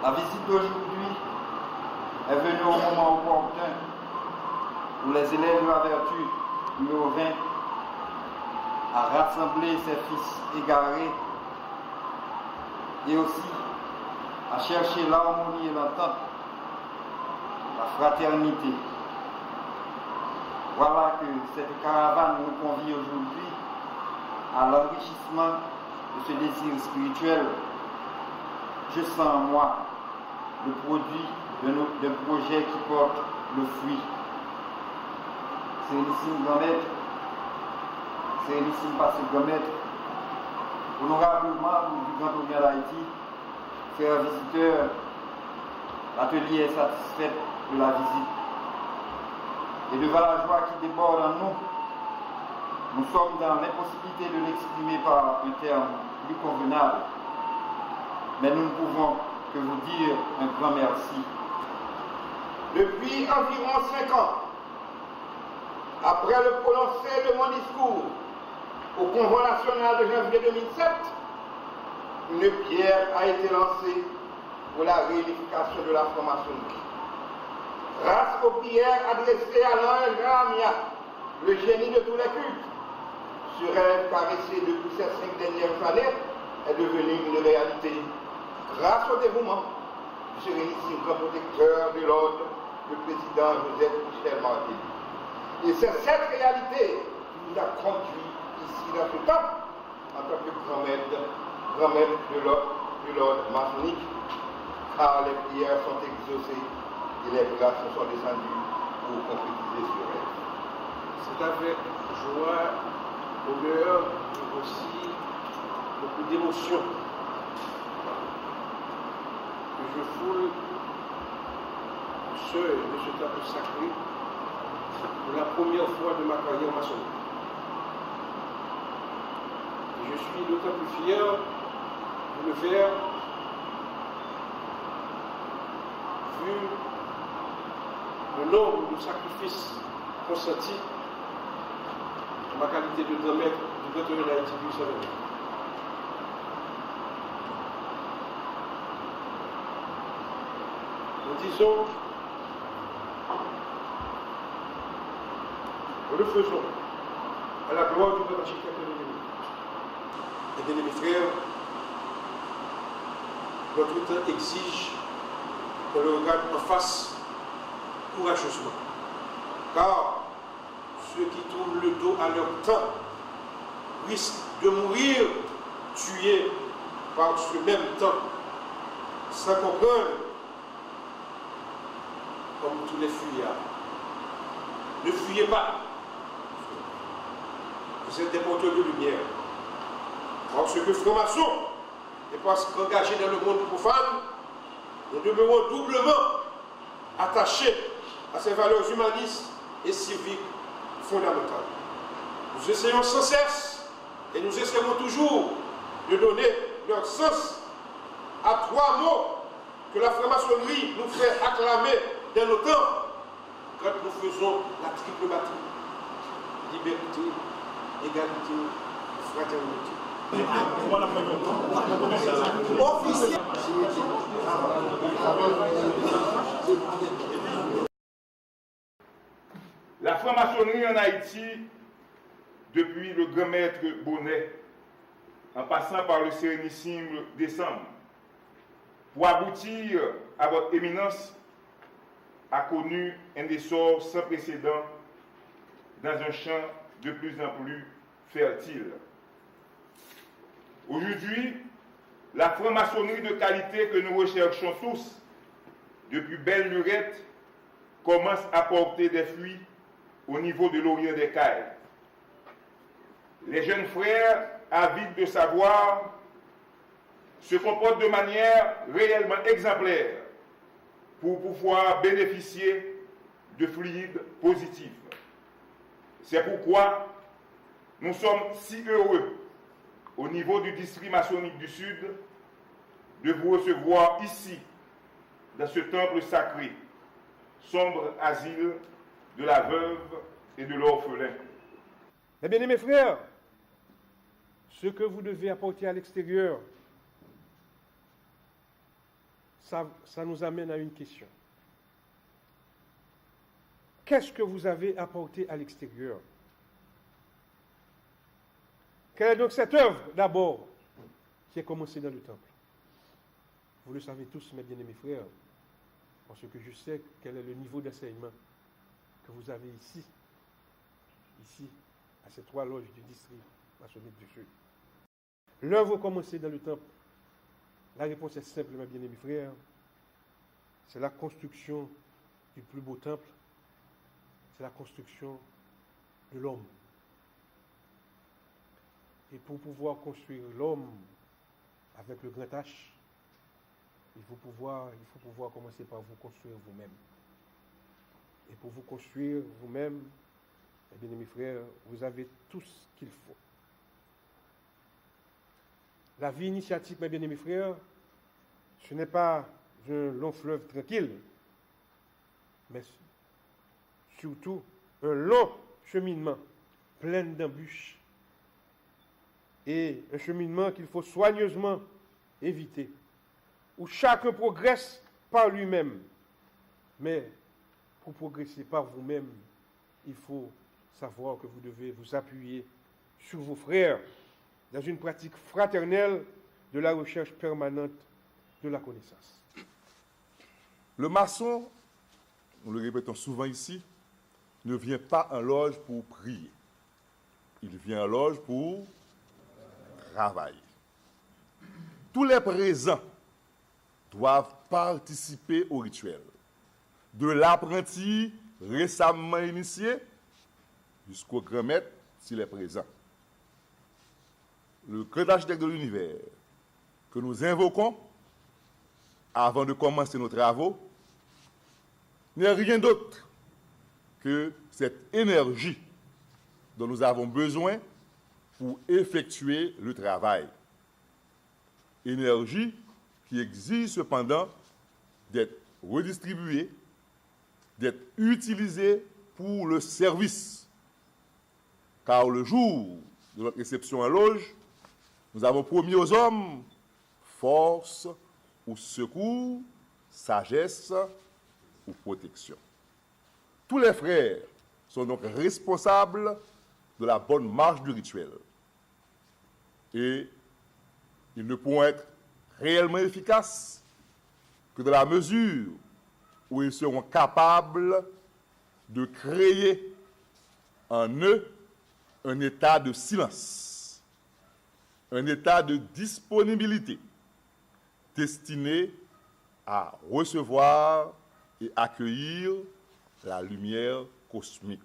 La visite d'aujourd'hui est venue au moment opportun où les élèves de la vertu numéro 20 a rassemblé ses fils égarés et aussi à chercher l'harmonie et l'entente, la fraternité. Voilà que cette caravane nous convie aujourd'hui à l'enrichissement de ce désir spirituel. Je sens en moi le produit d'un projet qui porte le fruit. Sérénissime Grand Maître, Sérénissime Pasteur Grand Maître, honorable membre du Grand Orient d'Haïti, chers visiteurs, l'atelier est satisfait de la visite. Et devant la joie qui déborde en nous, nous sommes dans l'impossibilité de l'exprimer par un terme plus convenable. Mais nous ne pouvons que vous dire un grand merci. Depuis environ 5 ans, après le prononcé de mon discours au Convoi national de janvier 2007, une pierre a été lancée pour la réunification de la franc-maçonnerie. Grâce aux prières adressées à l'ange Ramia, le génie de tous les cultes, ce rêve caressé depuis ces 5 dernières années est devenu une réalité. Grâce au dévouement du sérénissime grand protecteur de l'ordre, le président Joseph Michel Martin. Et c'est cette réalité qui nous a conduits ici dans ce temple en tant que grand maître de l'ordre maçonnique, car les prières sont exaucées et les grâces sont descendues pour concrétiser ce rêve. C'est avec joie, honneur et aussi beaucoup d'émotion que je foule le seuil de ce temple sacré pour la première fois de ma carrière maçonnique. Et je suis d'autant plus fier de le faire vu le nombre de sacrifices consentis en ma qualité de grand maître du Grand Orient d'Haïti du Sénégal. Nous disons, nous le faisons à la gloire du grand architecte de l'ennemi. Et bien, mes frères, notre temps exige qu'on le regarde en face courageusement. Car ceux qui tournent le dos à leur temps risquent de mourir tués par ce même temps, sans comprendre, comme tous les fuyards. Ne fuyez pas. Vous êtes des porteurs de lumière. Parce que franc-maçon, et parce qu'engagés dans le monde profane, nous demeurons doublement attachés à ces valeurs humanistes et civiques fondamentales. Nous essayons sans cesse, et nous essaierons toujours, de donner leur sens à 3 mots que la franc-maçonnerie nous fait acclamer dans nos temps, quand nous faisons la triple bataille. Liberté, égalité, fraternité. Officiel. franc-maçonnerie en Haïti, depuis le grand maître Bonnet, en passant par le sérénissime Décembre, pour aboutir à votre éminence, a connu un essor sans précédent dans un champ de plus en plus fertile. Aujourd'hui, la franc-maçonnerie de qualité que nous recherchons tous, depuis belle lurette, commence à porter des fruits au niveau de l'Orient des Cailles. Les jeunes frères, avides de savoir, se comportent de manière réellement exemplaire pour pouvoir bénéficier de fluides positifs. C'est pourquoi nous sommes si heureux au niveau du district maçonnique du Sud de vous recevoir ici, dans ce temple sacré, sombre asile de la veuve et de l'orphelin. Eh bien, mes frères, ce que vous devez apporter à l'extérieur, ça nous amène à une question. Qu'est-ce que vous avez apporté à l'extérieur? Quelle est donc cette œuvre, d'abord, qui a commencé dans le temple? Vous le savez tous, mes bien-aimés frères, parce que je sais quel est le niveau d'enseignement que vous avez ici, à ces 3 loges du district maçonnique du Sud. L'œuvre a commencé dans le temple. La réponse est simple, mes bien-aimés frères. C'est la construction du plus beau temple. C'est la construction de l'homme. Et pour pouvoir construire l'homme avec le grand H, il faut pouvoir commencer par vous construire vous-même. Et pour vous construire vous-même, mes bien-aimés frères, vous avez tout ce qu'il faut. La vie initiatique, mes bien-aimés frères, ce n'est pas un long fleuve tranquille, mais surtout un long cheminement plein d'embûches et un cheminement qu'il faut soigneusement éviter, où chacun progresse par lui-même. Mais pour progresser par vous-même, il faut savoir que vous devez vous appuyer sur vos frères dans une pratique fraternelle de la recherche permanente de la connaissance. Le maçon, nous le répétons souvent ici, ne vient pas en loge pour prier. Il vient en loge pour travailler. Tous les présents doivent participer au rituel. De l'apprenti récemment initié jusqu'au grand maître s'il est présent. Le grand architecte de l'univers que nous invoquons avant de commencer nos travaux n'est rien d'autre que cette énergie dont nous avons besoin pour effectuer le travail. Énergie qui exige cependant d'être redistribuée, d'être utilisée pour le service. Car le jour de notre réception en loge, nous avons promis aux hommes force ou secours, sagesse ou protection. Tous les frères sont donc responsables de la bonne marche du rituel. Et ils ne pourront être réellement efficaces que dans la mesure où ils seront capables de créer en eux un état de silence, un état de disponibilité destiné à recevoir et accueillir la lumière cosmique.